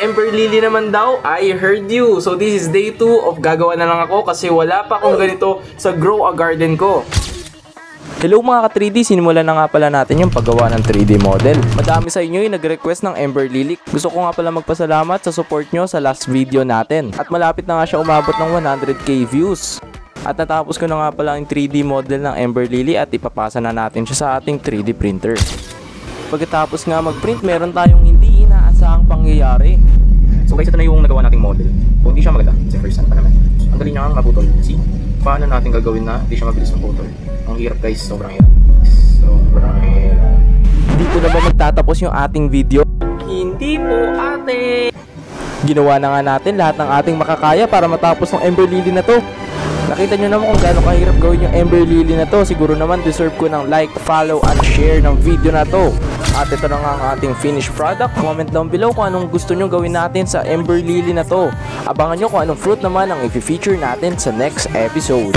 Ember Lily naman daw, I heard you. So this is day 2 of gagawa na lang ako kasi wala pa akong ganito sa Grow a Garden ko. Hello mga ka-3D, sinimulan na nga pala natin yung paggawa ng 3D model. Madami sa inyo yung nag-request ng Ember Lily. Gusto ko nga pala magpasalamat sa support nyo sa last video natin. At malapit na nga siya umabot ng 100k views. At natapos ko na nga pala yung 3D model ng Ember Lily at ipapasa na natin siya sa ating 3D printer. Pagkatapos nga mag-print, meron tayong hindi inaasahang pangyayari. So guys, ito na yung nagawa nating model. Kung hindi siya maganda, kasi first time pa naman. Ang galing niya nga maputol. See? Paano natin gagawin na hindi siya mabilis maputol? Ang hirap guys, sobrang hirap. Sobrang hirap. Hindi ko na ba magtatapos yung ating video? Hindi po ate! Ginawa na nga natin lahat ng ating makakaya para matapos ng Ember Lily na to. Nakita nyo naman kung gaano kahirap gawin yung Ember Lily na to. Siguro naman deserve ko ng like, follow, at share ng video na to. At ito na nga ang ating finished product. Comment down below kung anong gusto nyo gawin natin sa Ember Lily na to. Abangan nyo kung anong fruit naman ang i-feature natin sa next episode.